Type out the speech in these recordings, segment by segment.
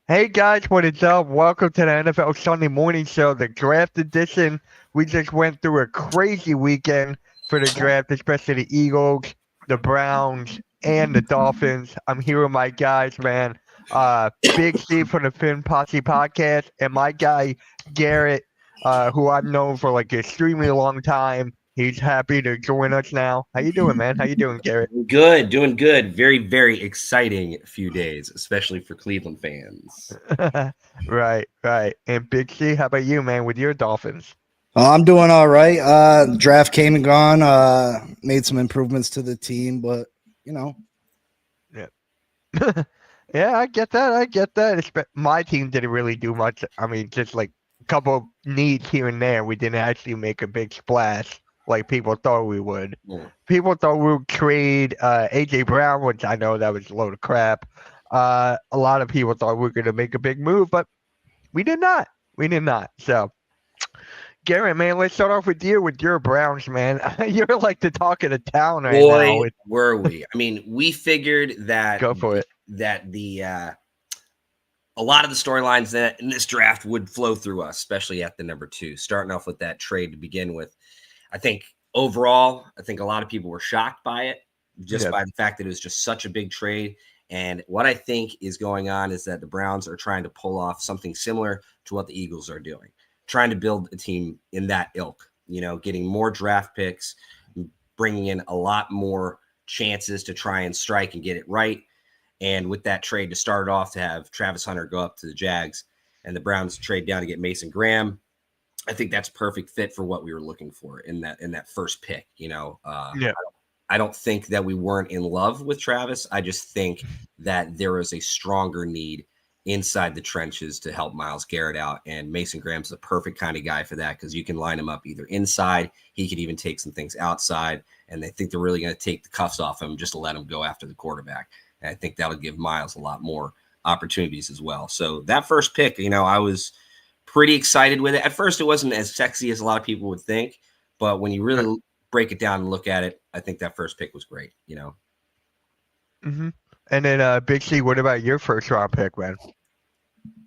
Hey guys, what is up? Welcome to the NFL Sunday Morning Show, the draft edition. We just went through a crazy weekend for the draft, especially the Eagles, the Browns, and the Dolphins. I'm here with my guys, man. Big Steve from the Finn Posse podcast, and my guy Garrett, who I've known for like extremely long time. He's happy to join us now. How you doing, man? How you doing, Garrett? Good, doing good. Very, very exciting few days, especially for Cleveland fans. Right, right. And Big C, how about you, man, with your Dolphins? I'm doing all right. Draft came and gone. Made some improvements to the team, but you know, Yeah. Yeah, I get that. I get that. My team didn't really do much. I mean, just like a couple of needs here and there. We didn't actually make a big splash like people thought we would. Mm. People thought we would trade AJ Brown, which I know that was a load of crap. A lot of people thought we were going to make a big move, but we did not. We did not. So, Garrett, man, let's start off with your Browns, man. You're like the talk of the town right Boy, now. were we. I mean, we figured that Go for it. the a lot of the storylines that in this draft would flow through us, especially at the number 2, starting off with that trade to begin with. I think overall, I think a lot of people were shocked by it, just Yeah. by the fact that it was just such a big trade. And what I think is going on is that the Browns are trying to pull off something similar to what the Eagles are doing, trying to build a team in that ilk, getting more draft picks, bringing in a lot more chances to try and strike and get it right. And with that trade to start off, to have Travis Hunter go up to the Jags and the Browns trade down to get Mason Graham, I think that's a perfect fit for what we were looking for in that first pick. Yeah. I don't think that we weren't in love with Travis. I just think that there is a stronger need inside the trenches to help Myles Garrett out. And Mason Graham's the perfect kind of guy for that, because you can line him up either inside. He could even take some things outside. And they think they're really going to take the cuffs off him just to let him go after the quarterback. And I think that'll give Myles a lot more opportunities as well. So that first pick, I was pretty excited with it. At first, it wasn't as sexy as a lot of people would think. But when you really break it down and look at it, I think that first pick was great. Mm-hmm. And then, Big C, what about your first round pick, man?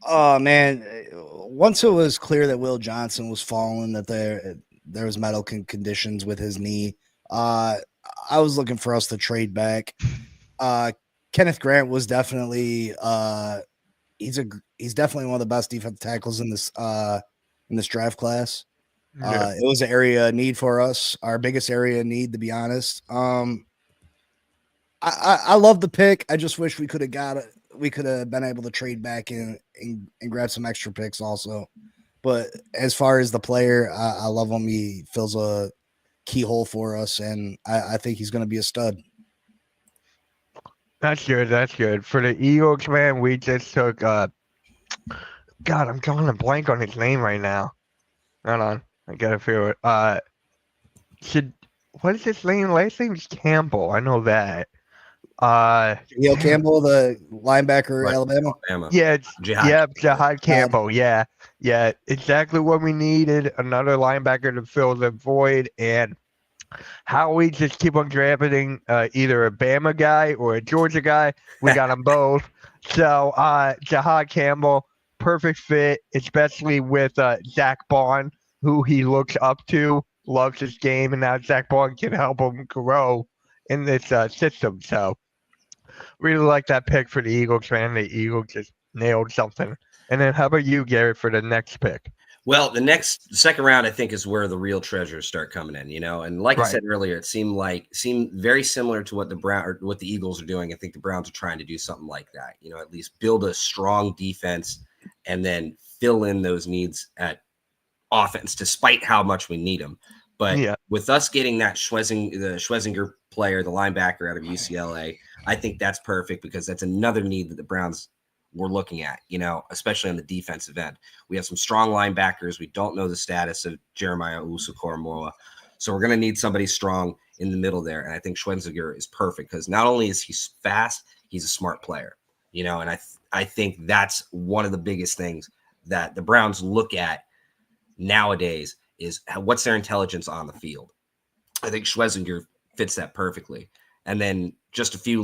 oh man, once it was clear that Will Johnson was falling, that there was medical conditions with his knee, I was looking for us to trade back. Kenneth Grant was definitely he's definitely one of the best defensive tackles in this draft class. Yeah. It was an area of need for us, our biggest area of need, to be honest. I love the pick. I just wish we could have got it. We could have been able to trade back and grab some extra picks also. But as far as the player, I love him. He fills a keyhole for us, and I think he's going to be a stud. That's good. That's good. For the Eagles, man, we just took God, I'm drawing a blank on his name right now. Hold on. I gotta feel it. Should what is his name? Last name's Campbell. I know that. Neil Damn. Campbell, the linebacker, Right. Alabama. Alabama. Yeah, Jihad. yep, Jihad Campbell. Yeah, yeah, exactly what we needed. Another linebacker to fill the void, and how we just keep on drafting either a Bama guy or a Georgia guy. We got them both. So Jihad Campbell, perfect fit, especially with Zach Bond, who he looks up to, loves his game, and now Zach Bond can help him grow in this system. So really like that pick for the Eagles, man. The Eagles just nailed something. And then how about you, Gary, for the next pick? Well, the second round, I think, is where the real treasures start coming in. And like I Right. said earlier, it seemed very similar to what what the Eagles are doing. I think the Browns are trying to do something like that. At least build a strong defense and then fill in those needs at offense, despite how much we need them. But Yeah. with us getting that the Schwesinger player, the linebacker out of UCLA, I think that's perfect, because that's another need that the Browns were looking at, especially on the defensive end. We have some strong linebackers. We don't know the status of Jeremiah Owusu-Koramoah. So we're going to need somebody strong in the middle there. And I think Schwesinger is perfect, because not only is he fast, he's a smart player, and I think that's one of the biggest things that the Browns look at nowadays is what's their intelligence on the field. I think Schwesinger fits that perfectly. And then just a few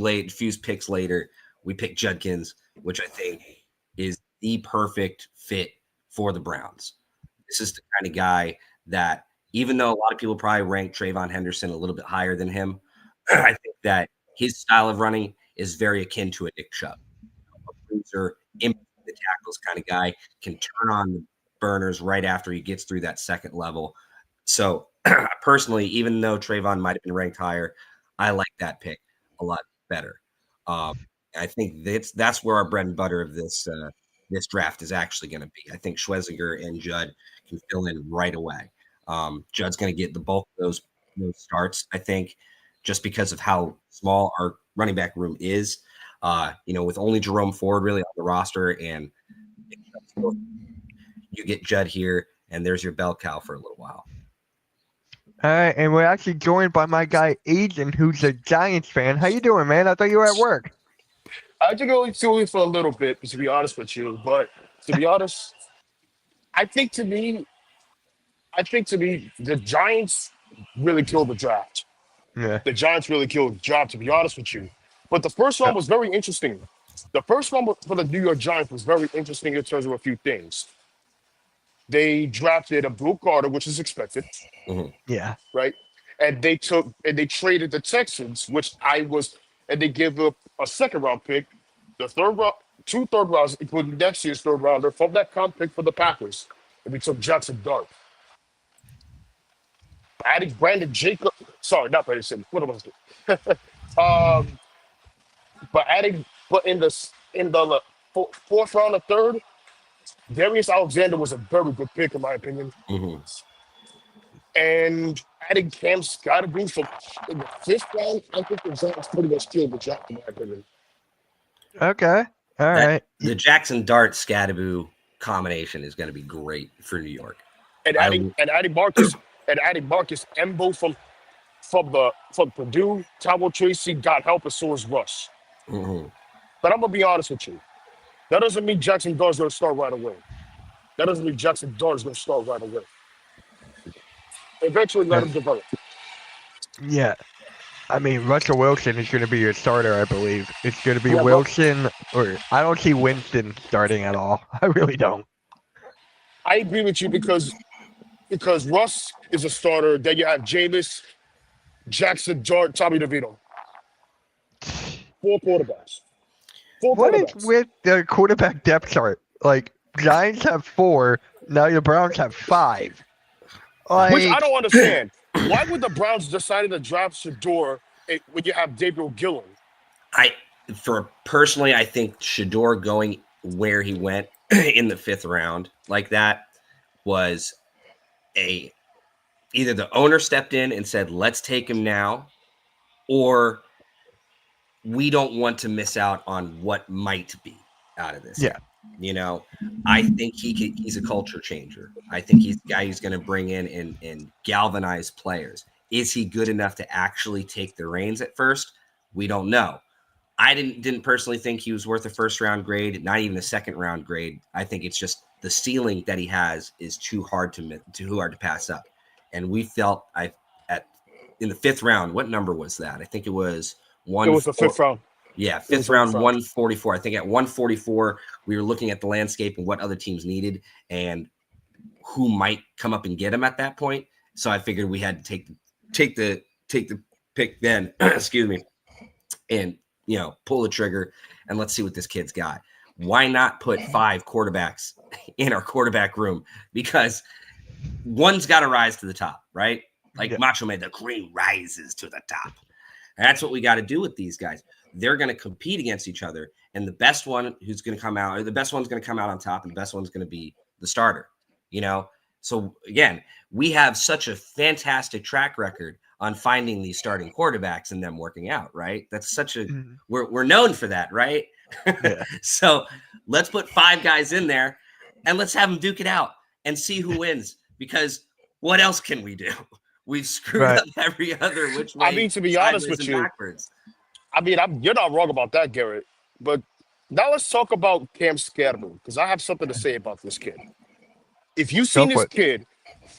picks later, we pick Judkins, which I think is the perfect fit for the Browns. This is the kind of guy that, even though a lot of people probably rank Trayvon Henderson a little bit higher than him, I think that his style of running is very akin to a Nick Chubb. A bruiser, in the tackles kind of guy, can turn on the burners right after he gets through that second level. So personally, even though Trayvon might have been ranked higher, I like that pick a lot better. I think that's where our bread and butter of this draft is actually going to be. I think Schlesinger and Judd can fill in right away. Judd's going to get the bulk of those starts, I think, just because of how small our running back room is. With only Jerome Ford really on the roster, and you get Judd here, and there's your bell cow for a little while. All right, and we're actually joined by my guy Agent, who's a Giants fan. How you doing, man? I thought you were at work. I think only tune in for a little bit, to be honest with you. But to be honest, I think to me, the Giants really killed the draft. Yeah. The Giants really killed the draft, to be honest with you. But the first one was very interesting. The first one for the New York Giants was very interesting in terms of a few things. They drafted Abdul Carter, which is expected, Yeah. right? And they traded the Texans, and they gave up a second round pick, the third round, 2 third rounds, including next year's third rounder from that comp pick for the Packers. And we took Jackson Dart. Adding Brandon Jacob. Sorry, not Brandon Jacob. What was it? But in the fourth round or third, Darius Alexander was a very good pick in my opinion. And adding Cam Scottaboo in the 5th round, I think the Giants pretty much killed the draft in my opinion. Okay. All right. The Jackson Dart Scottaboo combination is going to be great for New York. And adding Marcus Embo from Purdue, Tyrell Tracy, God help us, so is Russ. But I'm gonna be honest with you. That doesn't mean Jackson Dart's gonna start right away. Eventually let him develop. Yeah. I mean, Russell Wilson is going to be your starter, I believe. It's going to be Yeah, Wilson, or I don't see Winston starting at all. I really don't. I agree with you because Russ is a starter. Then you have Jameis, Jackson Dart, Tommy DeVito. 4 quarterbacks. What is with the quarterback depth chart? Like, Giants have 4, now your Browns have 5. Which I don't understand. Why would the Browns decide to draft Shador when you have Gabriel Gillen? Personally, I think Shador going where he went in the 5th round like that was either the owner stepped in and said, let's take him now, or we don't want to miss out on what might be out of this. Yeah. I think he's a culture changer. I think he's the guy who's going to bring in and galvanize players. Is he good enough to actually take the reins at first? We don't know. I didn't personally think he was worth a 1st round grade, not even a 2nd round grade. I think it's just the ceiling that he has is too hard to pass up. And we felt in the 5th round, what number was that? I think it was one. It was the 5th round. Yeah, 5th round, 144. I think at 144, we were looking at the landscape and what other teams needed and who might come up and get him at that point. So I figured we had to take the pick then, excuse me, and pull the trigger and let's see what this kid's got. Why not put 5 quarterbacks in our quarterback room? Because one's got to rise to the top, right? Like Macho Man, the cream rises to the top. And that's what we got to do with these guys. They're going to compete against each other, and the best one who's going to come out, or the best one's going to come out on top, and the best one's going to be the starter. So again, we have such a fantastic track record on finding these starting quarterbacks and them working out, right? That's such a we're known for that, right? Yeah. So let's put 5 guys in there, and let's have them duke it out and see who wins. Because what else can we do? We've screwed up every other which way. I mean, to be honest with you, you're not wrong about that, Garrett. But now let's talk about Cam Scatterman, because I have something to say about this kid. If you've seen this kid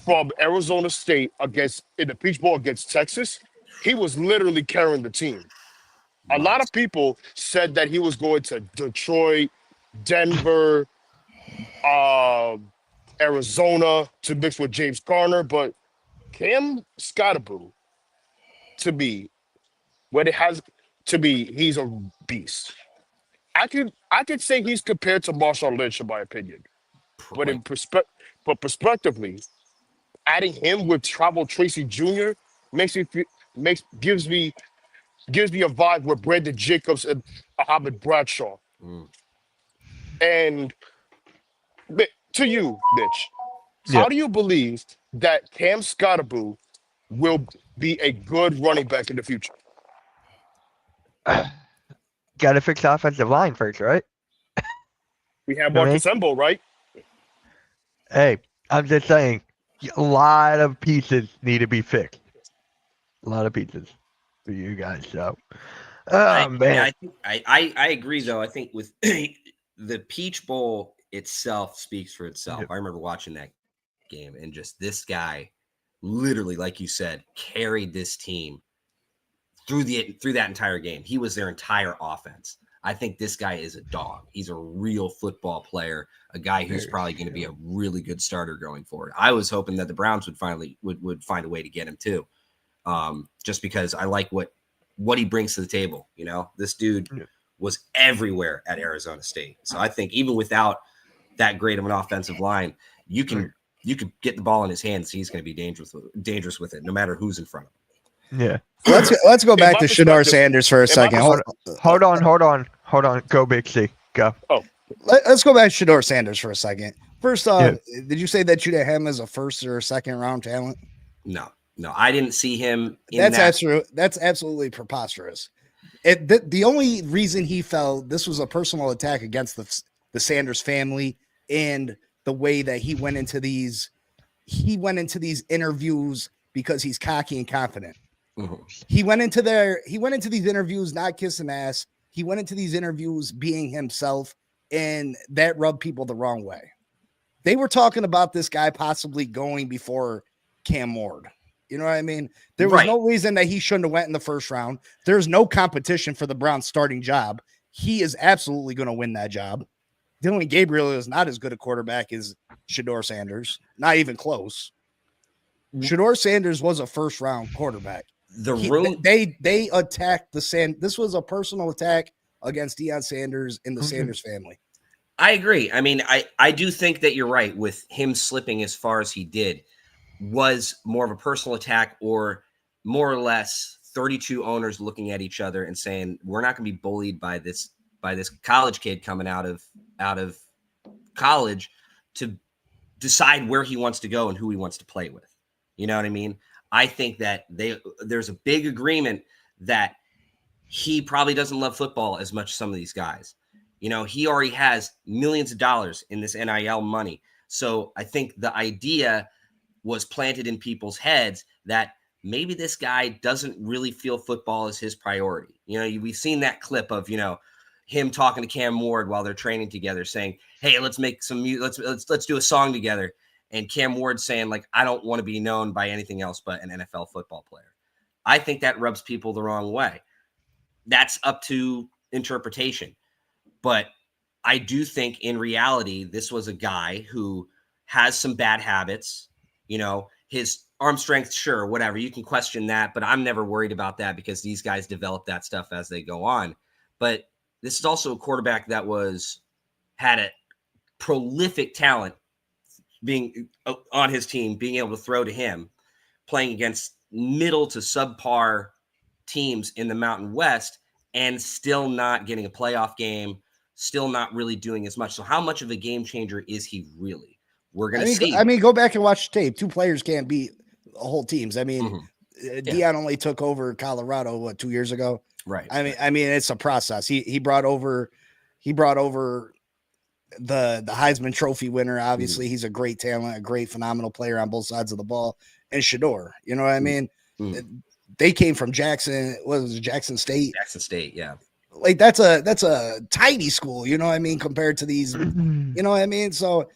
from Arizona State in the Peach Bowl against Texas, he was literally carrying the team. A lot of people said that he was going to Detroit, Denver, Arizona to mix with James Garner, but Cam Scottaboo, to me, what it has to be, he's a beast. I could say he's compared to Marshawn Lynch in my opinion, but Like, prospectively, adding him with Travel Tracy Jr. makes me gives me a vibe with Brandon Jacobs and Ahmed Bradshaw. mm, And to you, Mitch, Yeah. how do you believe that Cam Scottaboo will be a good running back in the future? Got to fix the offensive line first, right? We have I mean, Marcus Embo, right? hey, I'm just saying, a lot of pieces need to be fixed. A lot of pieces for you guys. So, oh man, I think I agree though. I think with the Peach Bowl itself speaks for itself. Yep. I remember watching that game and just this guy, literally, like you said, carried this team through that entire game. He was their entire offense. I think this guy is a dog. He's a real football player, a guy who's probably going to be a really good starter going forward. I was hoping that the Browns would finally would find a way to get him too, just because I like what he brings to the table. You know, this dude was everywhere at Arizona State. So I think even without that great of an offensive line, you could get the ball in his hands. He's going to be dangerous with it, no matter who's in front of him. yeah. Let's go back to my Shador perspective- Sanders for a second. Hold on. Go Big C. Go. Let's go back to Shador Sanders for a second. First off, did you say that you had him as a first or second round talent? No, I didn't see him. That's absolutely preposterous. The only reason he fell, this was a personal attack against the Sanders family and the way that he went into these interviews because he's cocky and confident. Mm-hmm. He went into these interviews not kissing ass. He went into these interviews being himself, and that rubbed people the wrong way. They were talking about this guy possibly going before Cam Ward. You know what I mean? There was no reason that he shouldn't have went in the first round. There's no competition for the Browns starting job. He is absolutely going to win that job. Dylan Gabriel is not as good a quarterback as Shador Sanders. Not even close. Shador Sanders was a first round quarterback. They attacked this was a personal attack against Deion Sanders and the Sanders family. I agree. I mean, I do think that you're right with him slipping as far as he did was more of a personal attack, or more or less 32 owners looking at each other and saying, we're not going to be bullied by this college kid coming out of college to decide where he wants to go and who he wants to play with. You know what I mean? I think that there's a big agreement that he probably doesn't love football as much as some of these guys. You know, he already has millions of dollars in this NIL money. So I think the idea was planted in people's heads that maybe this guy doesn't really feel football as his priority. You know, we've seen that clip of, you know, him talking to Cam Ward while they're training together saying, hey, let's make some music. Let's do a song together. And Cam Ward saying, like, I don't want to be known by anything else but an NFL football player. I think that rubs people the wrong way. That's up to interpretation. But I do think in reality, this was a guy who has some bad habits. You know, his arm strength, sure, whatever. You can question that, but I'm never worried about that because these guys develop that stuff as they go on. But this is also a quarterback that had a prolific talent being on his team, being able to throw to him, playing against middle to subpar teams in the Mountain West and still not getting a playoff game, still not really doing as much. So how much of a game changer is he really? We're going to see. I mean, go back and watch the tape. Two players can't beat whole teams. I mean, Deion only took over Colorado, 2 years ago? Right. I mean, it's a process. He brought over the Heisman Trophy winner. Obviously, he's a great talent, a great, phenomenal player on both sides of the ball. And Shador, you know what I mean? They came from Jackson. What was it, Jackson State? Jackson State, yeah. Like that's a tiny school, you know what I mean, compared to these, you know what I mean? So,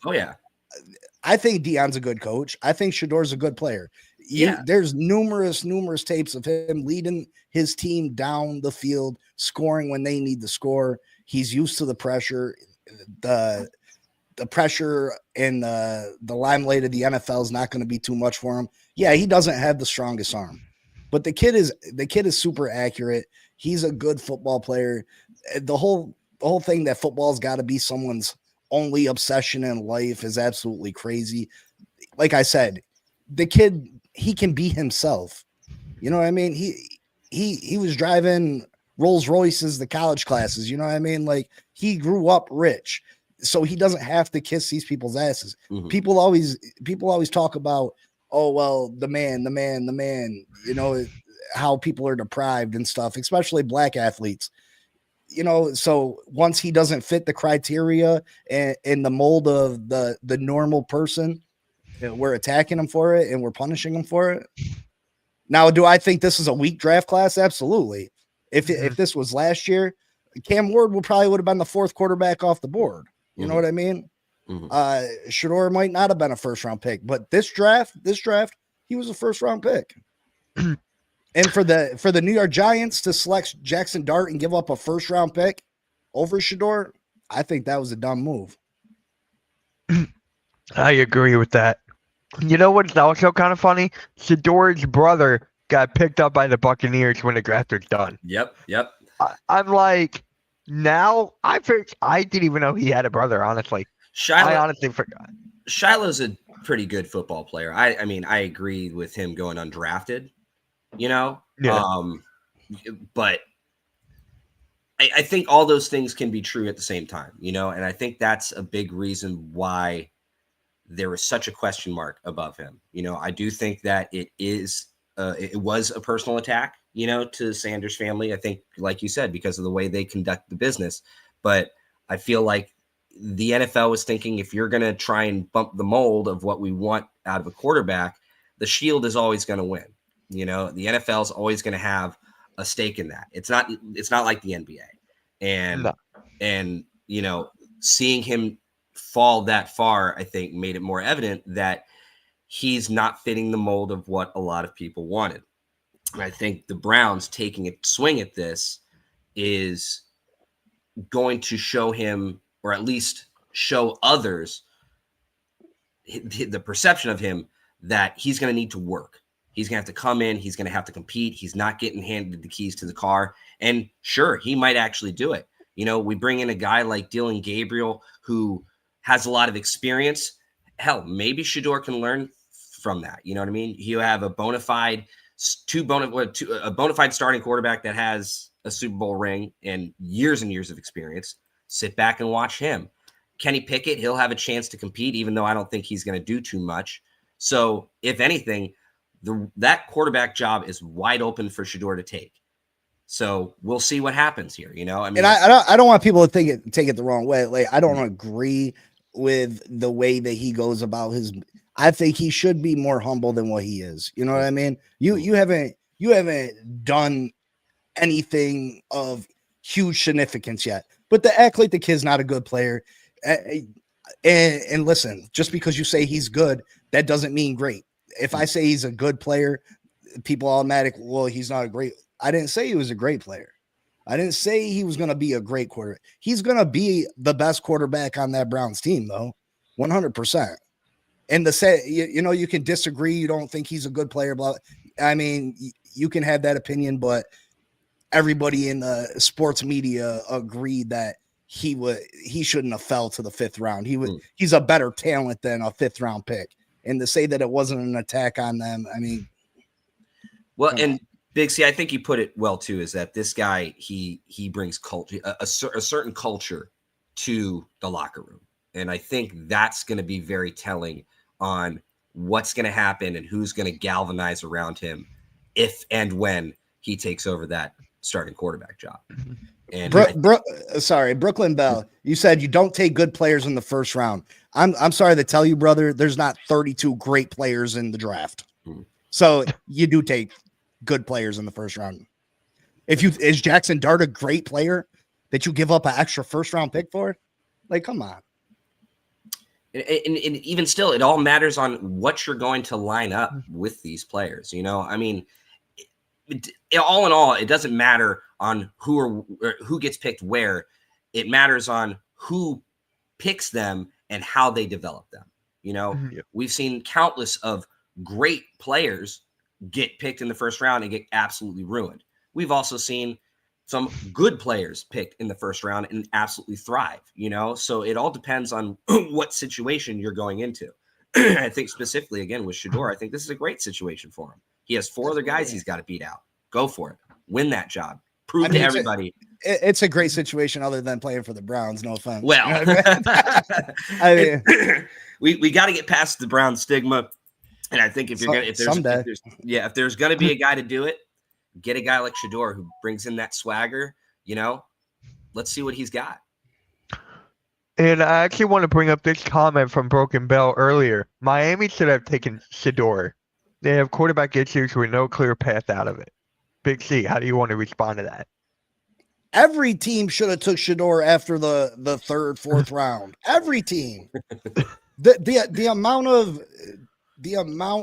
I think Deion's a good coach. I think Shador's a good player. There's numerous tapes of him leading his team down the field, scoring when they need to score. He's used to the pressure. The the pressure and the limelight of the NFL is not going to be too much for him. Yeah, he doesn't have the strongest arm, but the kid is super accurate. He's a good football player. The whole thing that football's got to be someone's only obsession in life is absolutely crazy. Like I said, the kid, he can be himself. You know what I mean? He was driving Rolls Royces, the college classes. You know what I mean? Like, he grew up rich, so he doesn't have to kiss these people's asses. Mhm. People always talk about, oh, well, the man, you know, how people are deprived and stuff, especially black athletes. You know, so once he doesn't fit the criteria and in the mold of the normal person, we're attacking him for it and we're punishing him for it. Now, do I think this is a weak draft class? Absolutely. If this was last year, Cam Ward would have been the fourth quarterback off the board. You know what I mean? Shedeur might not have been a first round pick, but this draft, he was a first round pick. And for the New York Giants to select Jackson Dart and give up a first round pick over Shedeur, I think that was a dumb move. I agree with that. You know what's also kind of funny? Shedeur's brother got picked up by the Buccaneers when the draft was done. Yep. I'm like, now I didn't even know he had a brother, honestly. I honestly forgot. Shiloh's a pretty good football player. I mean, I agree with him going undrafted, you know? Yeah. But I think all those things can be true at the same time, you know? And I think that's a big reason why there was such a question mark above him. You know, I do think that it was a personal attack, you know, to Sanders' family. I think, like you said, because of the way they conduct the business. But I feel like the NFL was thinking, if you're going to try and bump the mold of what we want out of a quarterback, the Shield is always going to win. You know, the NFL is always going to have a stake in that. It's not like the NBA. And you know, seeing him fall that far, I think made it more evident that he's not fitting the mold of what a lot of people wanted. And I think the Browns taking a swing at this is going to show him, or at least show others, the perception of him that he's going to need to work. He's going to have to come in. He's going to have to compete. He's not getting handed the keys to the car. And sure, he might actually do it. You know, we bring in a guy like Dillon Gabriel who has a lot of experience. Hell, maybe Shedeur can learn from that. You know what I mean? You have a bona fide starting quarterback that has a Super Bowl ring and years of experience. Sit back and watch him. Kenny Pickett, he'll have a chance to compete, even though I don't think he's going to do too much. So if anything, that quarterback job is wide open for Shedeur to take. So we'll see what happens here. You know, I mean, and I don't want people to take it the wrong way. Like, I don't agree with the way that he goes about his. I think he should be more humble than what he is. You know what I mean? You haven't done anything of huge significance yet, but to act like the kid's not a good player, and listen, just because you say he's good, that doesn't mean great. If I say he's a good player, people automatically, well, he's not a great. I didn't say he was a great player. I didn't say he was going to be a great quarterback. He's going to be the best quarterback on that Browns team, though, 100%. And the say, you know, you can disagree. You don't think he's a good player. Blah. I mean, you can have that opinion, but everybody in the sports media agreed that he shouldn't have fell to the fifth round. He's a better talent than a fifth round pick. And to say that it wasn't an attack on them, I mean, well, and Big C, I think you put it well too. Is that this guy? He brings culture, a certain culture to the locker room, and I think that's going to be very telling on what's going to happen and who's going to galvanize around him if and when he takes over that starting quarterback job. And Brooklyn Bell, you said you don't take good players in the first round. I'm sorry to tell you, brother, there's not 32 great players in the draft. So you do take good players in the first round. Is Jackson Dart a great player that you give up an extra first round pick for? Like, come on. And even still, it all matters on what you're going to line up with these players. You know, I mean, all in all, it doesn't matter on who gets picked where. It matters on who picks them and how they develop them. You know, we've seen countless of great players get picked in the first round and get absolutely ruined. We've also seen some good players picked in the first round and absolutely thrive, you know? So it all depends on what situation you're going into. I think specifically, again, with Shedeur, I think this is a great situation for him. He has 4 other guys he's got to beat out. Go for it. Win that job. Prove to everybody. It's a great situation other than playing for the Browns. No offense. Well, you know I mean? we got to get past the Browns stigma. And I think if there's going to be a guy to do it, get a guy like Shedeur who brings in that swagger, you know, let's see what he's got. And I actually want to bring up this comment from Broken Bell earlier. Miami should have taken Shedeur. They have quarterback issues with no clear path out of it. Big C, how do you want to respond to that? Every team should have took Shedeur after the 3rd, 4th round. Every team. The amount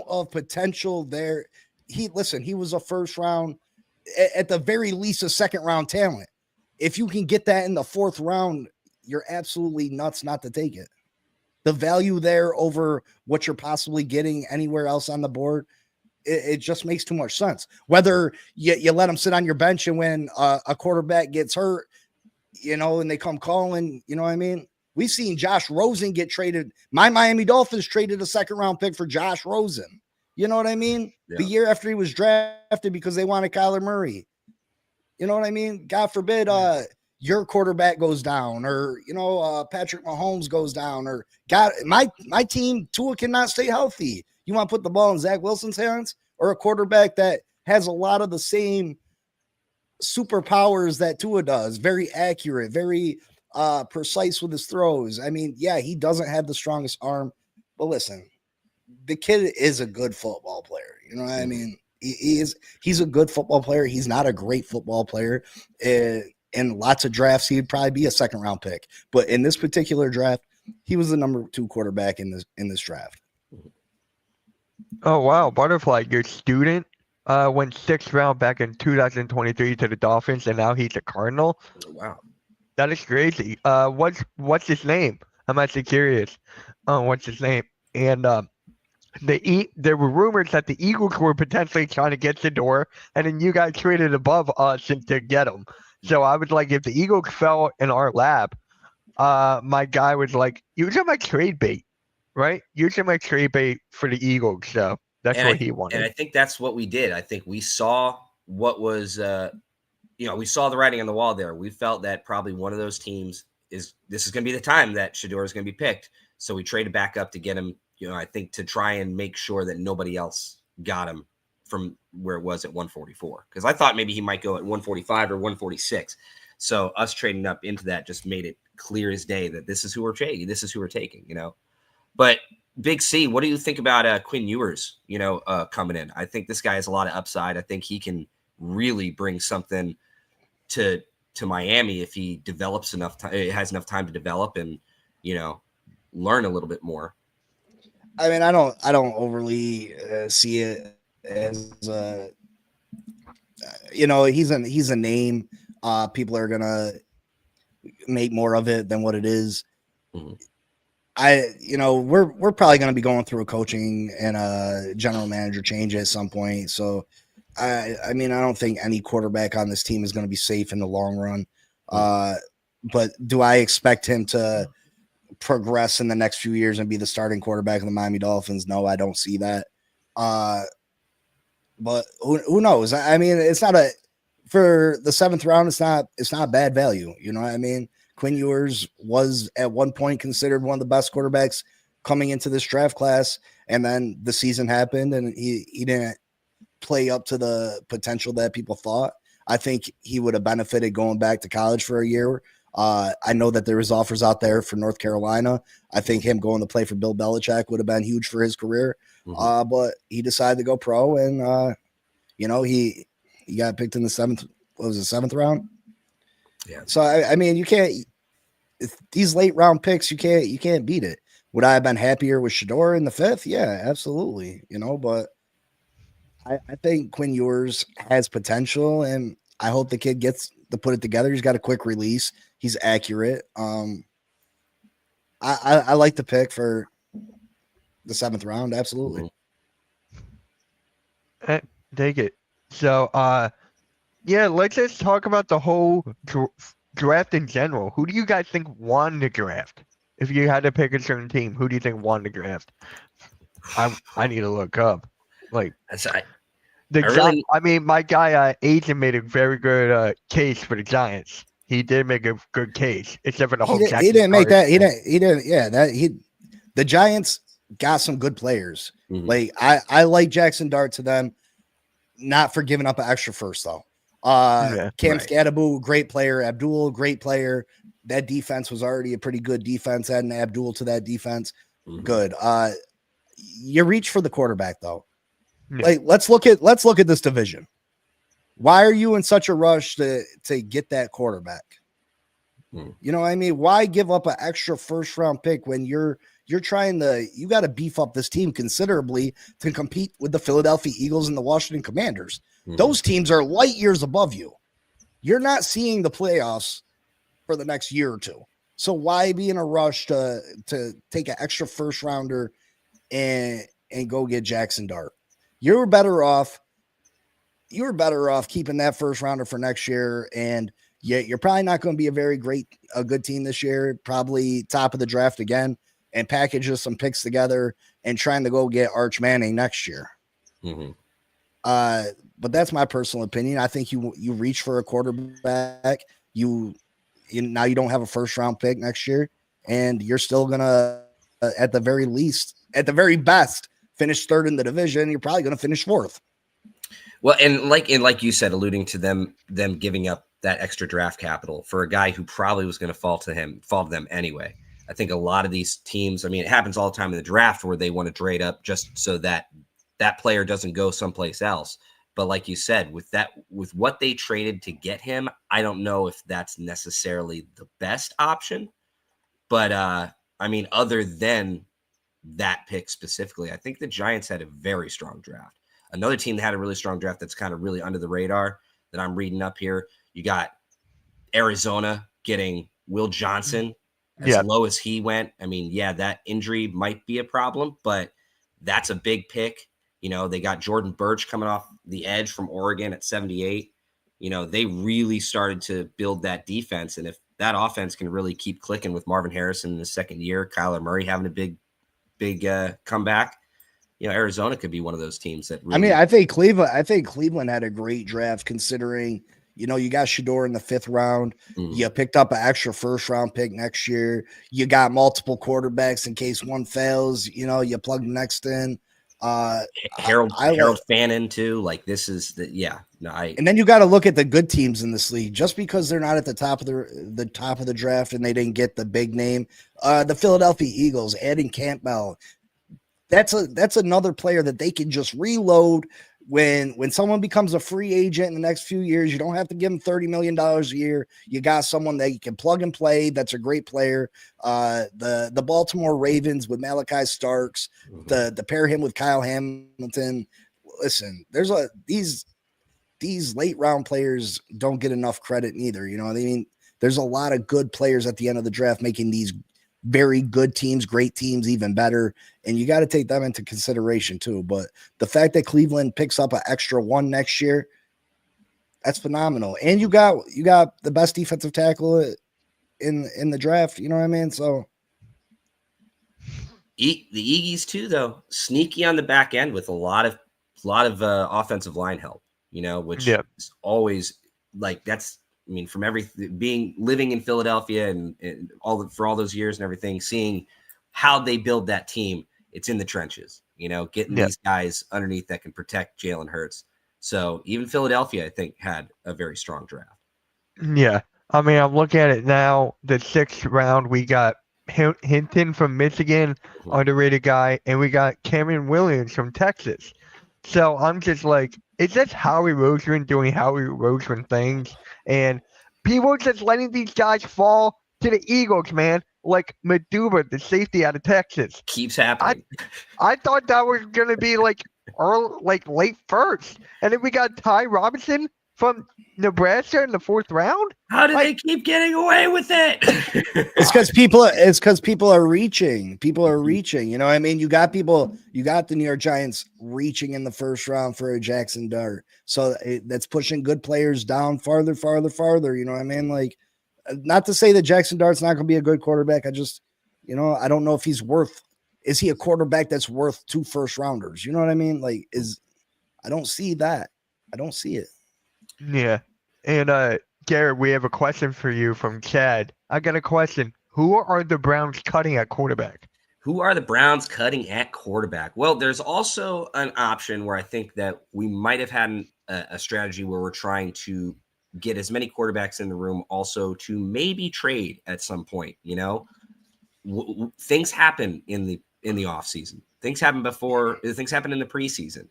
of potential there. He was a first round, at the very least a second round talent. If you can get that in the 4th round, you're absolutely nuts not to take it. The value there over what you're possibly getting anywhere else on the board, it just makes too much sense. Whether you let him sit on your bench and when a quarterback gets hurt, you know, and they come calling, you know what I mean? We've seen Josh Rosen get traded. My Miami Dolphins traded a 2nd round pick for Josh Rosen. You know what I mean? Yeah. The year after he was drafted because they wanted Kyler Murray. You know what I mean? God forbid your quarterback goes down, or, you know, Patrick Mahomes goes down, or God, my team, Tua cannot stay healthy. You want to put the ball in Zach Wilson's hands, or a quarterback that has a lot of the same superpowers that Tua does? Very accurate, very precise with his throws. I mean, yeah, he doesn't have the strongest arm, but listen, the kid is a good football player. You know what I mean? He's a good football player. He's not a great football player. In lots of drafts, he'd probably be a 2nd round pick. But in this particular draft, he was the number 2 quarterback in this draft. Oh, wow. Butterfly, your student went 6th round back in 2023 to the Dolphins, and now he's a Cardinal. Oh, wow. That is crazy. What's his name? I'm actually curious. What's his name? And there were rumors that the Eagles were potentially trying to get Shedeur, and then you got traded above us to get him. So I was like, if the Eagles fell in our lap, my guy was like, use him like trade bait, right? Use him like trade bait for the Eagles. So that's what he wanted. And I think that's what we did. I think we saw what was, we saw the writing on the wall there. We felt that probably one of those teams this is going to be the time that Shedeur is going to be picked. So we traded back up to get him, you know, I think to try and make sure that nobody else got him from where it was at 144. Because I thought maybe he might go at 145 or 146. So us trading up into that just made it clear as day that this is who we're taking. This is who we're taking, you know. But Big C, what do you think about Quinn Ewers, you know, coming in? I think this guy has a lot of upside. I think he can really bring something to Miami if he develops enough time, has enough time to develop and, you know, learn a little bit more. I mean, I don't overly see it as you know, he's a name. People are gonna make more of it than what it is. Mm-hmm. We're probably gonna be going through a coaching and a general manager change at some point. So I mean, I don't think any quarterback on this team is going to be safe in the long run. But do I expect him to progress in the next few years and be the starting quarterback of the Miami Dolphins? No, I don't see that. But who knows? I mean, it's not for the 7th round. It's not bad value. You know what I mean? Quinn Ewers was at one point considered one of the best quarterbacks coming into this draft class. And then the season happened and he didn't play up to the potential that people thought. I think he would have benefited going back to college for a year. I know that there was offers out there for North Carolina. I think him going to play for Bill Belichick would have been huge for his career. Mm-hmm. But he decided to go pro, and he got picked in the 7th round. Yeah. So I mean, you can't these late round picks. You can't beat it. Would I have been happier with Shedeur in the 5th? Yeah, absolutely. You know, but I think Quinn Ewers has potential, and I hope the kid gets to put it together. He's got a quick release. He's accurate. I I like the pick for the 7th round. Absolutely. Take it. So, yeah, let's just talk about the whole draft in general. Who do you guys think won the draft? If you had to pick a certain team, who do you think won the draft? I need to look up. Like I mean, my guy Agent made a very good case for the Giants. He did make a good case, except for the whole. He didn't make that. He didn't. Yeah, the Giants got some good players. Mhm. Like I like Jackson Dart to them, not for giving up an extra first though. Cam Scadaboo, great player. Abdul, great player. That defense was already a pretty good defense. Adding Abdul to that defense, good. You reach for the quarterback though. Yeah. Like let's look at this division. Why are you in such a rush to get that quarterback? You know what I mean? Why give up an extra first round pick when you're trying to, you got to beef up this team considerably to compete with the Philadelphia Eagles and the Washington Commanders. Those teams are light years above you. You're not seeing the playoffs for the next year or two. So why be in a rush to take an extra first rounder and go get Jackson Dart? You were better off keeping that first rounder for next year. And you're probably not going to be a good team this year, probably top of the draft again, and package just some picks together and trying to go get Arch Manning next year. But that's my personal opinion. I think you reach for a quarterback. Now you don't have a first round pick next year, and you're still gonna, at the very best, finish third in the division. You're probably gonna finish fourth. Well, and like you said, alluding to them giving up that extra draft capital for a guy who probably was going to fall to them anyway. I think a lot of these teams, I mean, it happens all the time in the draft where they want to trade up just so that player doesn't go someplace else. But like you said, with what they traded to get him, I don't know if that's necessarily the best option. But I mean, other than that pick specifically, I think the Giants had a very strong draft. Another team that had a really strong draft that's kind of really under the radar that I'm reading up here, you got Arizona getting Will Johnson as low as he went. I mean, yeah, that injury might be a problem, but that's a big pick. You know, they got Jordan Birch coming off the edge from Oregon at 78. You know, they really started to build that defense. And if that offense can really keep clicking with Marvin Harrison in the second year, Kyler Murray having a big comeback, you know, Arizona could be one of those teams that really, I mean, I think Cleveland had a great draft considering, you know, you got Shedeur in the 5th round. You picked up an extra first round pick next year. You got multiple quarterbacks in case one fails, you know, you plug the next in. Harold Fannin too. Like this is and then you got to look at the good teams in this league. Just because they're not at the top of the top of the draft and they didn't get the big name, the Philadelphia Eagles adding Campbell, that's another player that they can just reload when someone becomes a free agent in the next few years. You don't have to give them $30 million a year. You got someone that you can plug and play. That's a great player. The Baltimore Ravens with Malachi Starks, to pair him with Kyle Hamilton. Listen, there's these late round players don't get enough credit either. You know what I mean? There's a lot of good players at the end of the draft making these very good teams, great teams, even better. And you got to take them into consideration too. But the fact that Cleveland picks up an extra one next year, that's phenomenal. And you got the best defensive tackle in the draft. You know what I mean? So the Eagles too, though, sneaky on the back end with a lot of offensive line help, you know, which is always like, that's, I mean, from everything, living in Philadelphia and for all those years and everything, seeing how they build that team, it's in the trenches, you know, getting these guys underneath that can protect Jalen Hurts. So even Philadelphia, I think, had a very strong draft. Yeah. I mean, I'm looking at it now. The 6th round, we got Hinton from Michigan, underrated guy, and we got Cameron Williams from Texas. So I'm just like, it's just Howie Roseman doing Howie Roseman things. And people just letting these guys fall to the Eagles, man. Like Maduba, the safety out of Texas. Keeps happening. I thought that was going to be like late first. And then we got Ty Robinson from Nebraska in the 4th round? How do they keep getting away with it? It's because people are reaching. People are reaching. You know what I mean? You got the New York Giants reaching in the 1st round for a Jackson Dart. So that's pushing good players down farther. You know what I mean? Like, not to say that Jackson Dart's not going to be a good quarterback. I just, I don't know if is he a quarterback that's worth 2 first rounders? You know what I mean? Like, I don't see that. I don't see it. Yeah. And Garrett, we have a question for you from Chad. I got a question. Who are the Browns cutting at quarterback? Who are the Browns cutting at quarterback? Well, there's also an option where I think that we might have had a strategy where we're trying to get as many quarterbacks in the room also to maybe trade at some point. Things happen in the off season. Things happen things happen in the preseason.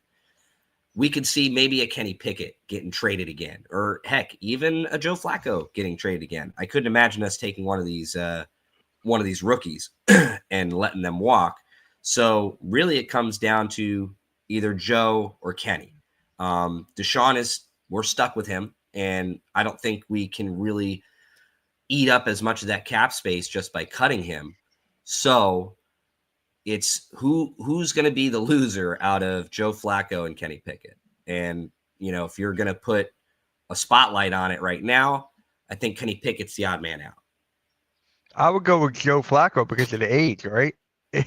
We could see maybe a Kenny Pickett getting traded again, or heck, even a Joe Flacco getting traded again. I couldn't imagine us taking one of these rookies and letting them walk. So really it comes down to either Joe or Kenny. Deshaun we're stuck with him, and I don't think we can really eat up as much of that cap space just by cutting him. So it's who's going to be the loser out of Joe Flacco and Kenny Pickett. And, if you're going to put a spotlight on it right now, I think Kenny Pickett's the odd man out. I would go with Joe Flacco because of the age, right?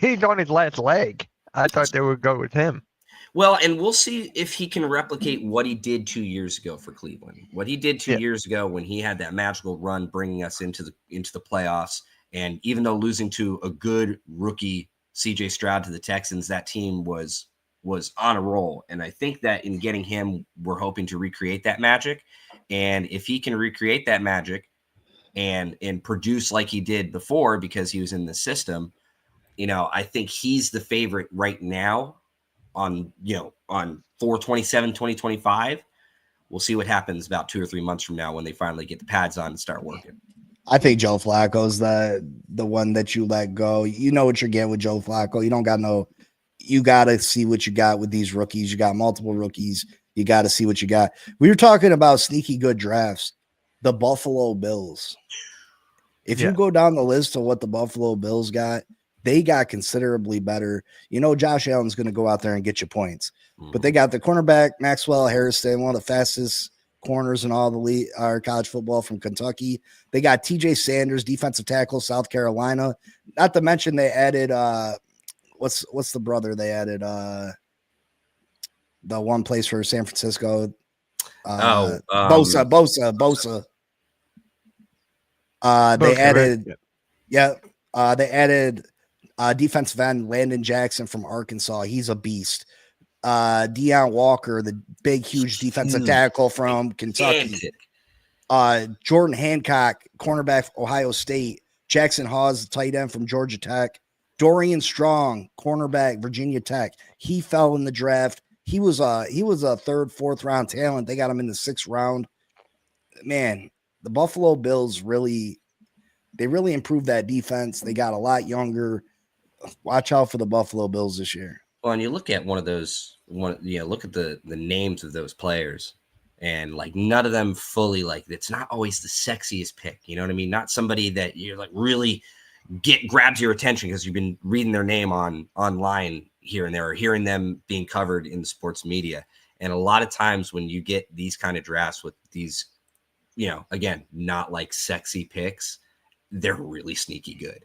He's on his last leg. I thought they would go with him. Well, and we'll see if he can replicate what he did 2 years ago for Cleveland. What he did 2 years ago when he had that magical run bringing us into the playoffs. And even though losing to a good rookie CJ Stroud to the Texans, that team was on a roll. And I think that in getting him, we're hoping to recreate that magic. And if he can recreate that magic and produce like he did before because he was in the system, I think he's the favorite right now on 4/27/2025. We'll see what happens about 2 or 3 months from now when they finally get the pads on and start working. I think Joe Flacco's the one that you let go. You know what you're getting with Joe Flacco. You got to see what you got with these rookies. You got multiple rookies. You got to see what you got. We were talking about sneaky good drafts. The Buffalo Bills. If you go down the list of what the Buffalo Bills got, they got considerably better. Josh Allen's going to go out there and get you points. But they got the cornerback, Maxwell Harrison, one of the fastest corners in all the college football from Kentucky. They got TJ Sanders, defensive tackle, South Carolina. Not to mention they added what's the brother they added? The one place for San Francisco. Bosa. They added defensive end Landon Jackson from Arkansas. He's a beast. Deion Walker, the big, huge defensive tackle from Kentucky. Jordan Hancock, cornerback, Ohio State. Jackson Hawes, the tight end from Georgia Tech. Dorian Strong, cornerback, Virginia Tech. He fell in the draft. He was a 3rd, 4th round talent. They got him in the 6th round. Man, the Buffalo Bills really improved that defense. They got a lot younger. Watch out for the Buffalo Bills this year. Well, and you look at look at the names of those players, and like none of them fully it's not always the sexiest pick. You know what I mean? Not somebody that you're like really grabs your attention because you've been reading their name online here and there, or hearing them being covered in the sports media. And a lot of times when you get these kind of drafts with these, again, not like sexy picks, they're really sneaky good.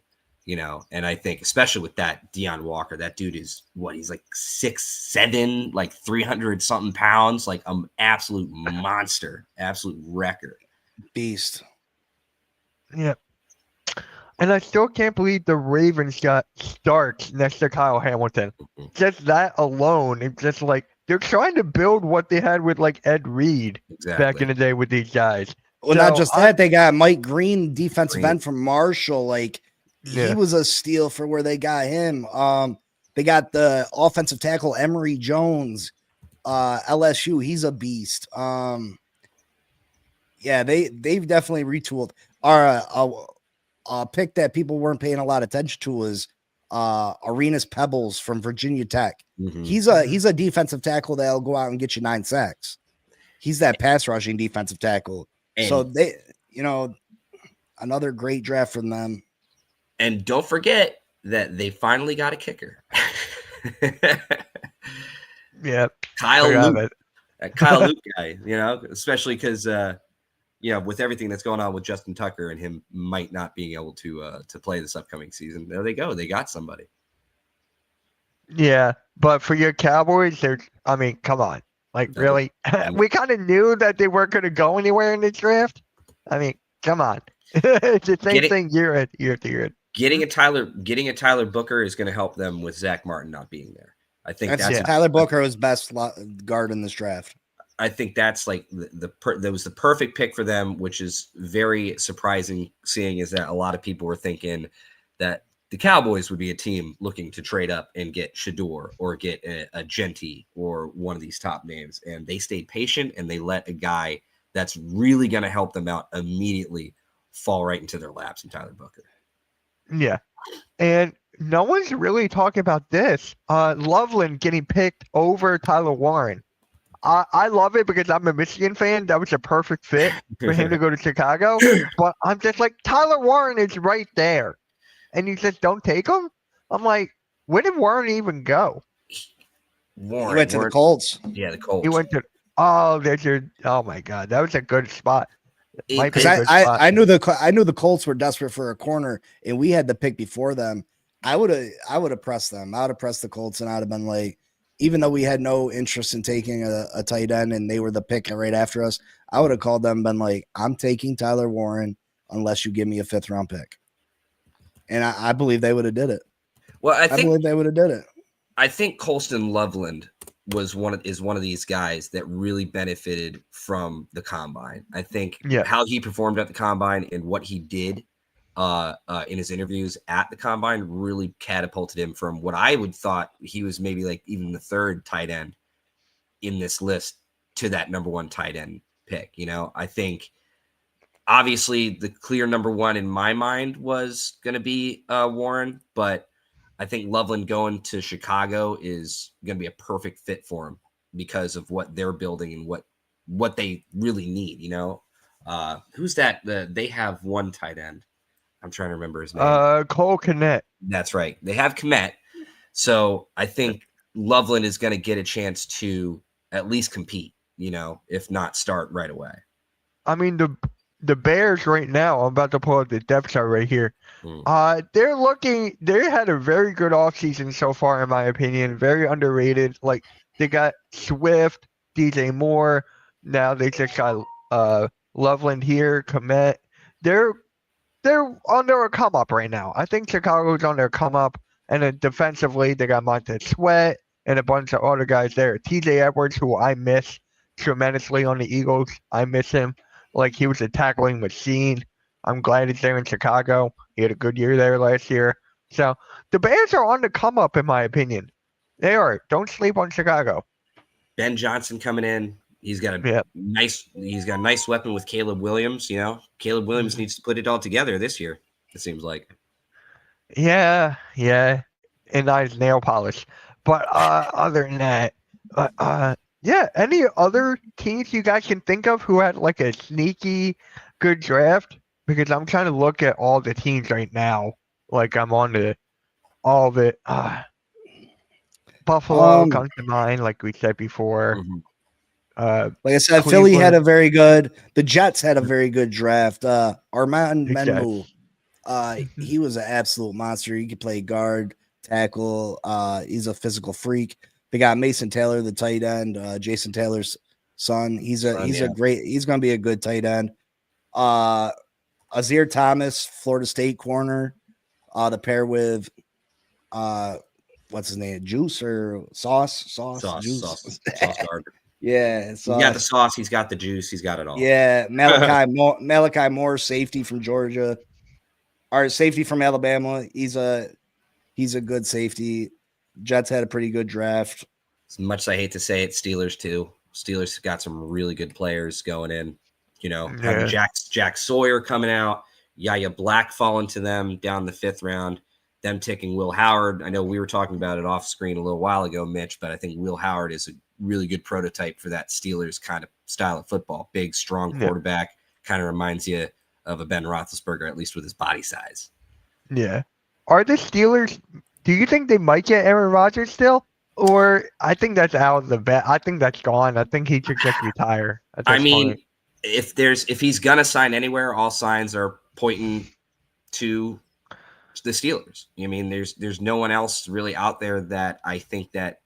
And I think especially with that Deion Walker, that dude is he's like 6'7", like 300 something pounds, like an absolute monster, absolute wrecker. Beast. Yeah. And I still can't believe the Ravens got Starks next to Kyle Hamilton. Just that alone, it's just like they're trying to build what they had with like Ed Reed back in the day with these guys. Well, not just that, they got Mike Green, defensive end from Marshall. He was a steal for where they got him. They got the offensive tackle Emory Jones, LSU. He's a beast. They've definitely retooled. A pick that people weren't paying a lot of attention to was Arenas Pebbles from Virginia Tech. Mm-hmm. He's a defensive tackle that'll go out and get you 9 sacks. he's that pass rushing defensive tackle. So they, another great draft from them. And don't forget that they finally got a kicker. Yeah, Kyle Luke. That Kyle Luke guy, especially because with everything that's going on with Justin Tucker and him might not being able to play this upcoming season. There they go. They got somebody. Yeah, but for your Cowboys, come on. Really? We kind of knew that they weren't going to go anywhere in the draft. Come on. It's the same thing year to year. Getting a Tyler Booker is going to help them with Zach Martin not being there. I think that's Tyler Booker was best guard in this draft. I think that's like that was the perfect pick for them, which is very surprising. Seeing is that a lot of people were thinking that the Cowboys would be a team looking to trade up and get Shador or get a Genty or one of these top names, and they stayed patient and they let a guy that's really going to help them out immediately fall right into their laps in Tyler Booker. Yeah, and no one's really talking about this. Loveland getting picked over Tyler Warren. I love it because I'm a Michigan fan. That was a perfect fit for him to go to Chicago. But I'm just like, Tyler Warren is right there. And you just don't take him? I'm like, where did Warren even go? He went to the Colts. Yeah, the Colts. He went to oh my God. That was a good spot. Because I knew the Colts were desperate for a corner, and we had the pick before them. I would have pressed them. I would have pressed the Colts, and I'd have been like, even though we had no interest in taking a tight end, and they were the pick right after us, I would have called them, and been like, I'm taking Tyler Warren unless you give me a 5th round pick. And I believe they would have did it. Well, I believe they would have did it. I think Colston Loveland is one of these guys that really benefited from the combine. I think how he performed at the combine and what he did in his interviews at the combine really catapulted him from what I would thought he was maybe like even the 3rd tight end in this list to that number 1 tight end pick. I think obviously the clear number 1 in my mind was going to be Warren, but I think Loveland going to Chicago is going to be a perfect fit for him because of what they're building and what they really need. Who's that? They have one tight end. I'm trying to remember his name. Cole Kmet. That's right. They have Kmet. So I think Loveland is going to get a chance to at least compete, if not start right away. The Bears right now, I'm about to pull up the depth chart right here. They had a very good offseason so far, in my opinion. Very underrated. Like, they got Swift, DJ Moore. Now they just got Loveland here, Kmet. They're on their come up right now. I think Chicago's on their come up. And then defensively, they got Montez Sweat and a bunch of other guys there. TJ Edwards, who I miss tremendously on the Eagles. I miss him. Like, he was a tackling machine. I'm glad he's there in Chicago. He had a good year there last year. So the Bears are on the come up, in my opinion. They are. Don't sleep on Chicago. Ben Johnson coming in. He's got a nice weapon with Caleb Williams. Caleb Williams needs to put it all together this year, it seems like. Yeah. And nice nail polish. But other than that, any other teams you guys can think of who had like a sneaky good draft? Because I'm trying to look at all the teams right now. Like, I'm on to all of it. Buffalo comes to mind, like we said before. Like I said, Philly had the Jets had a very good draft. Armand Menmu, he was an absolute monster. He could play guard, tackle. He's a physical freak. They got Mason Taylor, the tight end, Jason Taylor's son. He's going to be a good tight end. Azir Thomas, Florida State corner, to pair with what's his name? Juice or Sauce? Sauce Gardner. Yeah. He's got the sauce, he's got the juice, he's got it all. Yeah. Malachi Moore, safety from Georgia. Or safety from Alabama. He's a good safety. Jets had a pretty good draft. As much as I hate to say it, Steelers too. Steelers got some really good players going in. Having Jack Sawyer coming out, Yaya Black falling to them down the 5th round. them taking Will Howard. I know we were talking about it off screen a little while ago, Mitch, but I think Will Howard is a really good prototype for that Steelers kind of style of football. Big, strong quarterback, kind of reminds you of a Ben Roethlisberger, at least with his body size. Yeah. Are the Steelers, do you think they might get Aaron Rodgers still? Or I think that's out of the bet. I think that's gone. I think he should just retire. I mean, if he's gonna sign anywhere, all signs are pointing to the Steelers. I mean, there's no one else really out there that I think that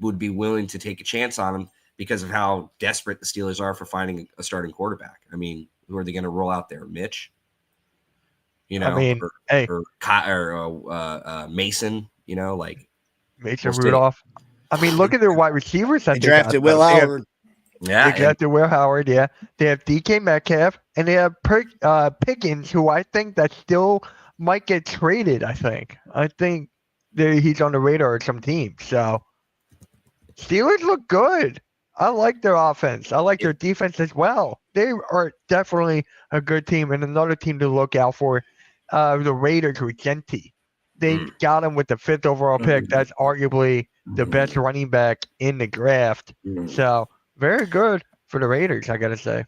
would be willing to take a chance on him because of how desperate the Steelers are for finding a starting quarterback. I mean, who are they going to roll out there? Mitch, I mean, or Mason, like Mason Rudolph. I mean, look at their wide receivers. They drafted Will Howard. They drafted Will Howard. Yeah, they have DK Metcalf and they have Pickens, who I think that still might get traded. I think he's on the radar of some team. So Steelers look good. I like their offense. I like their defense as well. They are definitely a good team and another team to look out for. The Raiders with Gentry. They got him with the 5th overall pick. That's arguably the best running back in the draft. So very good for the Raiders, I got to say.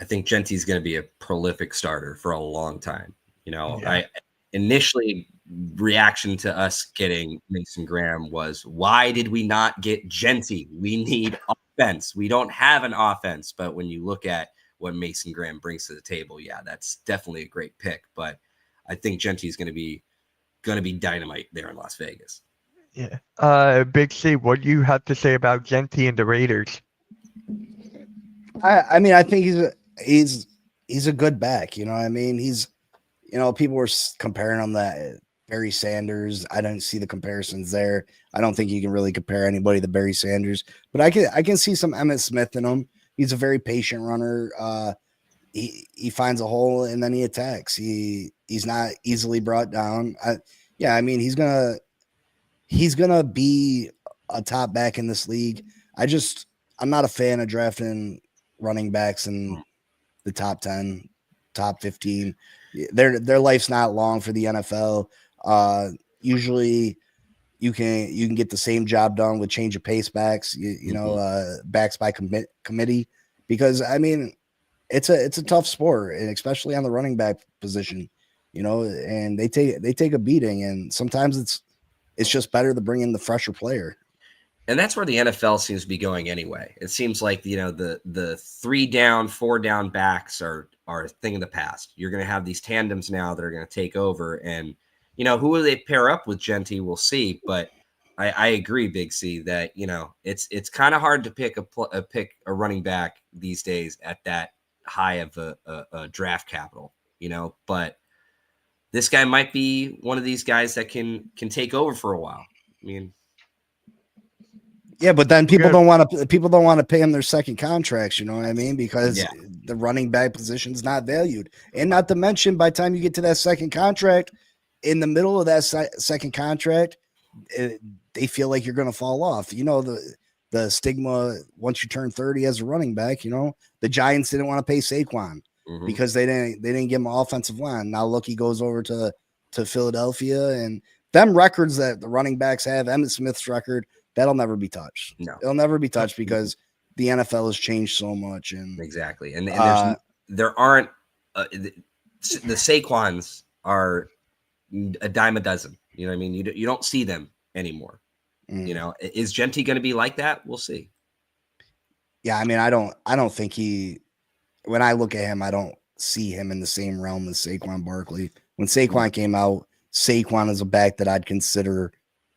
I think Gentry's going to be a prolific starter for a long time. I initially reaction to us getting Mason Graham was, why did we not get Gentry? We need offense. We don't have an offense. But when you look at what Mason Graham brings to the table, yeah, that's definitely a great pick. But I think Gentry is going to be dynamite there in Las Vegas. Yeah. Big C, what do you have to say about Gentry and the Raiders? I mean, I think he's a good back. I mean, he's, people were comparing him to Barry Sanders. I don't see the comparisons there. I don't think you can really compare anybody to Barry Sanders, but I can see some Emmitt Smith in him. He's a very patient runner. He finds a hole and then he attacks. He's not easily brought down. I mean, he's gonna be a top back in this league. I'm not a fan of drafting running backs in the top 10, top 15. Their life's not long for the NFL. Usually you can get the same job done with change of pace backs, backs by committee, because I mean, it's a tough sport, and especially on the running back position, and they take a beating, and sometimes it's just better to bring in the fresher player. And that's where the NFL seems to be going anyway. It seems like, the 3 down, 4 down backs are a thing of the past. You're going to have these tandems now that are going to take over. And, who will they pair up with Gentry? We'll see. But I agree, Big C, that, it's kind of hard to pick a running back these days at that high of a draft capital, But this guy might be one of these guys that can take over for a while. I mean, yeah, but then people don't want to pay him their second contracts. You know what I mean? Because the running back position is not valued, and not to mention, by the time you get to that second contract, in the middle of that second contract, they feel like you're going to fall off. The stigma once you turn 30 as a running back. The Giants didn't want to pay Saquon because they didn't give him an offensive line. Now look, he goes over to Philadelphia, and them records that the running backs have, Emmitt Smith's record, that'll never be touched. No, it'll never be touched because the NFL has changed so much. And exactly. And there aren't the Saquons are a dime a dozen. You know what I mean? You don't see them anymore. Is Gentry going to be like that? We'll see. Yeah. I mean, I don't think when I look at him, I don't see him in the same realm as Saquon Barkley. When Saquon came out, Saquon is a back that I'd consider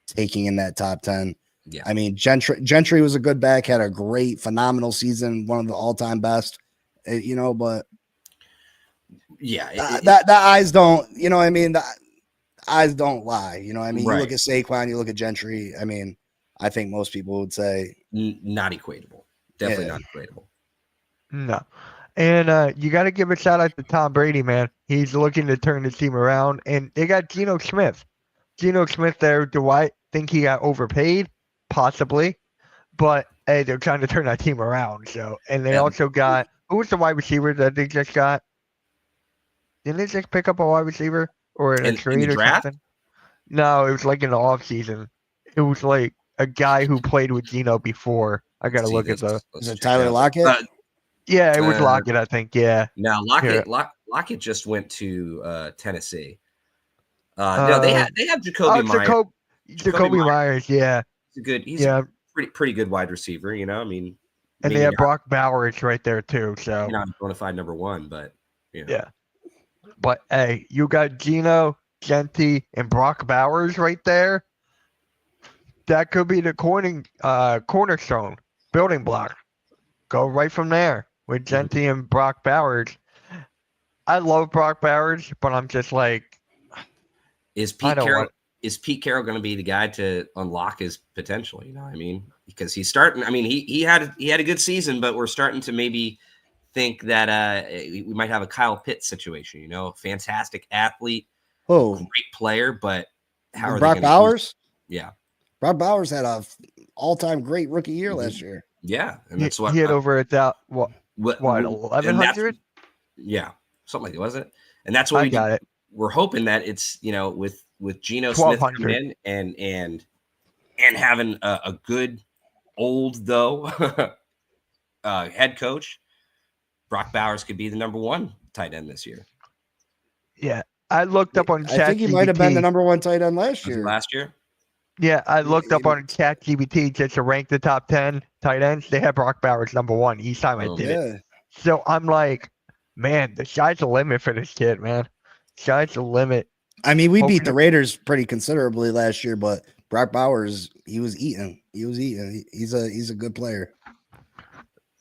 taking in that top 10. Yeah. I mean, Gentry was a good back, had a great, phenomenal season, one of the all-time best, but yeah, the eyes don't, I mean, the eyes don't lie. I mean, right. You look at Saquon, you look at Gentry. I mean, I think most people would say not equatable. Definitely not equatable. No. And you got to give a shout out to Tom Brady, man. He's looking to turn his team around, and they got Geno Smith. Geno Smith there. Do I think he got overpaid? Possibly, but hey, they're trying to turn that team around. So, and they also got, who was the wide receiver that they just got? Didn't they just pick up a wide receiver or in a trade or something? No, it was like in the off season. It was like a guy who played with Geno before. I gotta See look this. at the. Is it check Tyler out. Lockett? Yeah, it was Uh, Lockett, I think. Yeah. Now Here. Lockett just went to Tennessee. No, they have Jacoby Myers. Jacoby Myers. Yeah. He's Yeah. a pretty good wide receiver. You know, I mean, And they maybe have not, Brock Bowers right there too. So not a bona fide number one, but you know. yeah. But hey, you got Geno, Genti, and Brock Bowers right there. That could be the cornerstone building block. Go right from there with Genti and Brock Bowers. I love Brock Bowers, but I'm just like, Is Pete Carroll going to be the guy to unlock his potential? You know what I mean? Because he's starting. I mean, he had a good season, but we're starting to maybe think that we might have a Kyle Pitts situation. You know, fantastic athlete, great player, but how are Brock Bowers? Yeah, Brock Bowers had a all-time great rookie year last year. Yeah, and that's what he had over what 1,100? Yeah, something like that, was it? And that's what we're hoping that it's, you know, with Geno Smith coming in and having a good old head coach, Brock Bowers could be the number one tight end this year. Yeah, I looked up on ChatGPT. I think he might have been the number one tight end last year. Yeah, I looked up on ChatGPT just to rank the top 10 tight ends. They had Brock Bowers number one each time I did it. So I'm like, man, the sky's the limit for this kid, man. Sky's the limit. I mean, we beat the Raiders pretty considerably last year, but Brock Bowers, he was eating. He's a good player.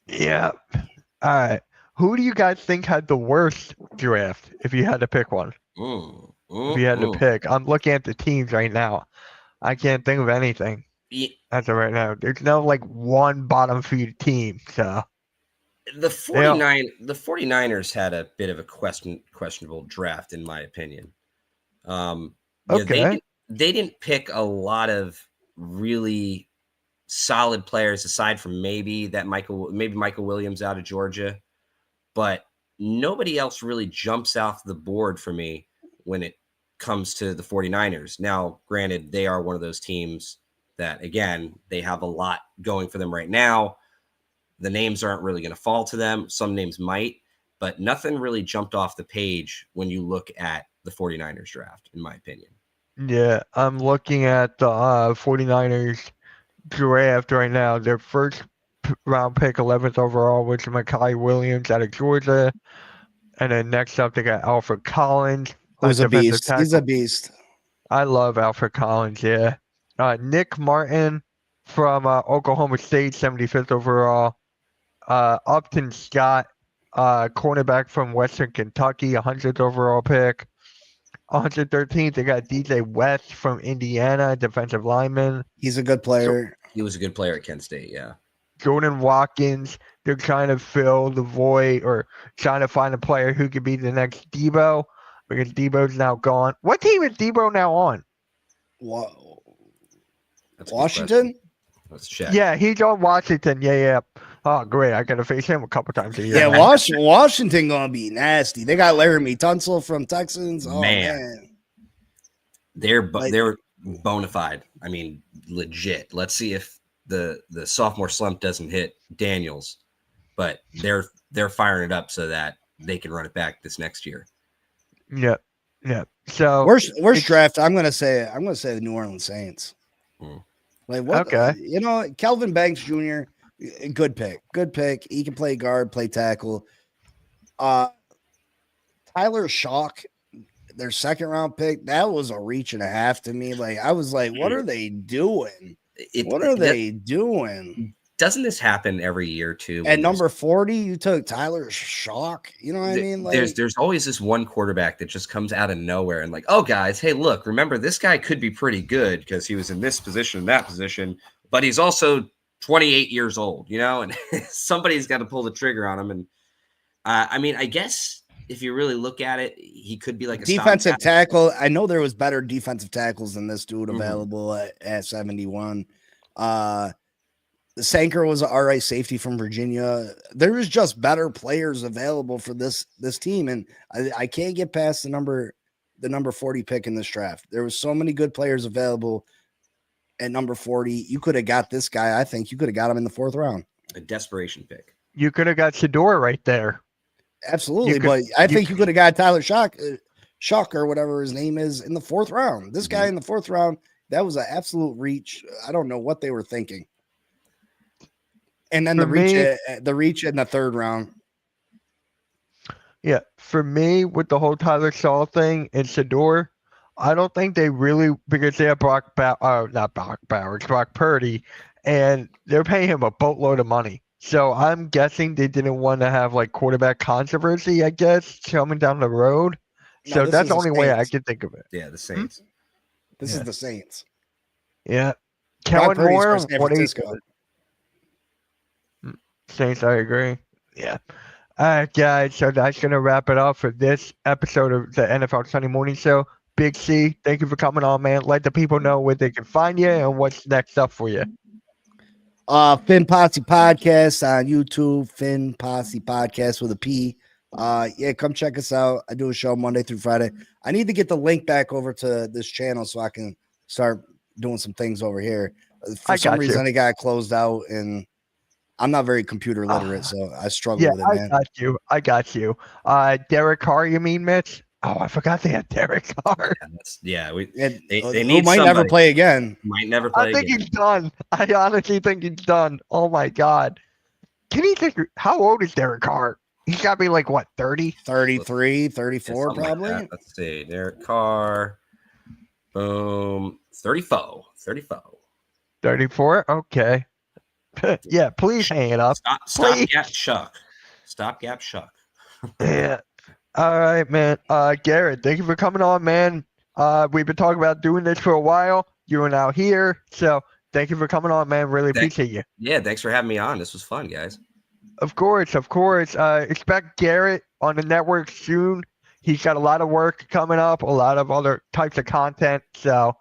Yeah. All right. Who do you guys think had the worst draft if you had to pick one? If you had to pick. I'm looking at the teams right now. I can't think of anything as of right now. There's no like one bottom feed team. So the 49ers had a bit of a questionable draft, in my opinion. They didn't pick a lot of really solid players aside from maybe Michael Williams out of Georgia, but nobody else really jumps off the board for me when it comes to the 49ers. Now, granted, they are one of those teams that, again, they have a lot going for them right now. The names aren't really going to fall to them. Some names might, but nothing really jumped off the page when you look at the 49ers draft, in my opinion. Yeah, I'm looking at the 49ers draft right now. Their first round pick, 11th overall, was Mekhi Williams out of Georgia. And then next up, they got Alfred Collins. Who's a beast. He's a beast. I love Alfred Collins, yeah. Nick Martin from Oklahoma State, 75th overall. Upton Scott, cornerback from Western Kentucky, 100th overall pick. 113th, they got DJ West from Indiana, defensive lineman. He's a good player. He was a good player at Kent State, yeah. Jordan Watkins, they're trying to fill the void or trying to find a player who could be the next Debo, because Debo's now gone. What team is Debo now on? Washington? Let's check. Yeah, he's on Washington. Yeah. Oh, great. I got to face him a couple times a year. Yeah, Washington going to be nasty. They got Laramie Tunsil from Texans. Oh, man. They're bona fide. I mean, legit. Let's see if the sophomore slump doesn't hit Daniels, but they're firing it up so that they can run it back this next year. Yeah. So worst draft. I'm gonna say the New Orleans Saints. Like what? Okay. Kelvin Banks Jr. Good pick. He can play guard, play tackle. Tyler Shock, their second round pick, that was a reach and a half to me. Like I was like, what are they doing? What are they doing? Doesn't this happen every year too? At number 40, you took Tyler Shock. You know what I mean? Like, there's always this one quarterback that just comes out of nowhere and like, oh guys, hey, look, remember this guy could be pretty good because he was in this position, that position, but he's also 28 years old, and somebody's got to pull the trigger on him. And I mean, I guess if you really look at it, he could be like a defensive tackle. I know there was better defensive tackles than this dude available at 71. Sanker was an RA safety from Virginia. There was just better players available for this team, and I can't get past the number the number 40 pick in this draft. There was so many good players available at number 40. You could have got this guy. I think you could have got him in the 4th round. A desperation pick. You could have got Shedeur right there. Absolutely, but I think you could have got Tyler Shock or whatever his name is in the 4th round. This guy in the 4th round, that was an absolute reach. I don't know what they were thinking. And then the reach in the 3rd round. Yeah, for me, with the whole Tyler Shaw thing and Shedeur, I don't think they really, because they have Brock Purdy, and they're paying him a boatload of money. So I'm guessing they didn't want to have like quarterback controversy, I guess, coming down the road. So that's the only way I can think of it. Yeah, the Saints. This is the Saints. Yeah. Kellen Moore, what do you Saints, I agree. Yeah. All right, guys. So that's going to wrap it up for this episode of the NFL Sunday Morning Show. Big C, thank you for coming on, man. Let the people know where they can find you and what's next up for you. Finn Posse Podcast on YouTube, Finn Posse Podcast with a P. Yeah, come check us out. I do a show Monday through Friday. I need to get the link back over to this channel so I can start doing some things over here. For some reason, it got closed out, and I'm not very computer literate, so I struggle with it, man. I got you. Derek Carr, you mean, Mitch? Oh, I forgot they had Derek Carr. They need might never play again. Might never play again. I think he's done. I honestly think he's done. Oh, my God. Can you think? How old is Derek Carr? He's got to be like, what, 30? 33, 34 probably. Like Let's see. Derek Carr. Boom. 34. 34? Okay. Yeah, please hang it up. Stopgap Shuck. Yeah. All right, man. Garrett, thank you for coming on, man. We've been talking about doing this for a while. You are now here. So thank you for coming on, man. Really appreciate you. Yeah, thanks for having me on. This was fun, guys. Of course. Expect Garrett on the network soon. He's got a lot of work coming up, a lot of other types of content. So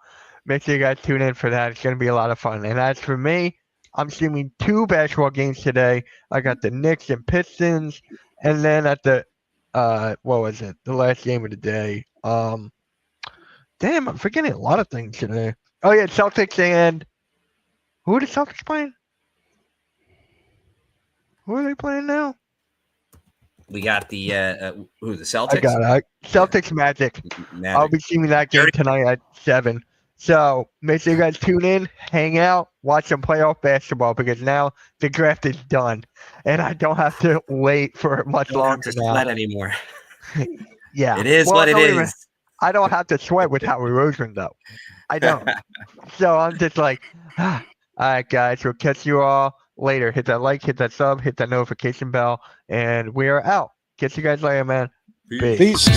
make sure you guys tune in for that. It's going to be a lot of fun. And as for me, I'm streaming 2 basketball games today. I got the Knicks and Pistons, and then at the what was it? The last game of the day. Damn, I'm forgetting a lot of things today. Oh yeah, Celtics and who are the Celtics playing? Who are they playing now? We got the the Celtics. I got it. Celtics Magic. I'll be streaming that game tonight at 7. So make sure you guys tune in, hang out, watch some playoff basketball because now the draft is done, and I don't have to wait for much longer now. Sweat anymore. Yeah, it is what it is. I don't have to sweat with Howie Roseman though. I don't. So I'm just like, all right, guys. We'll catch you all later. Hit that like, hit that sub, hit that notification bell, and we are out. Catch you guys later, man. Peace. Peace.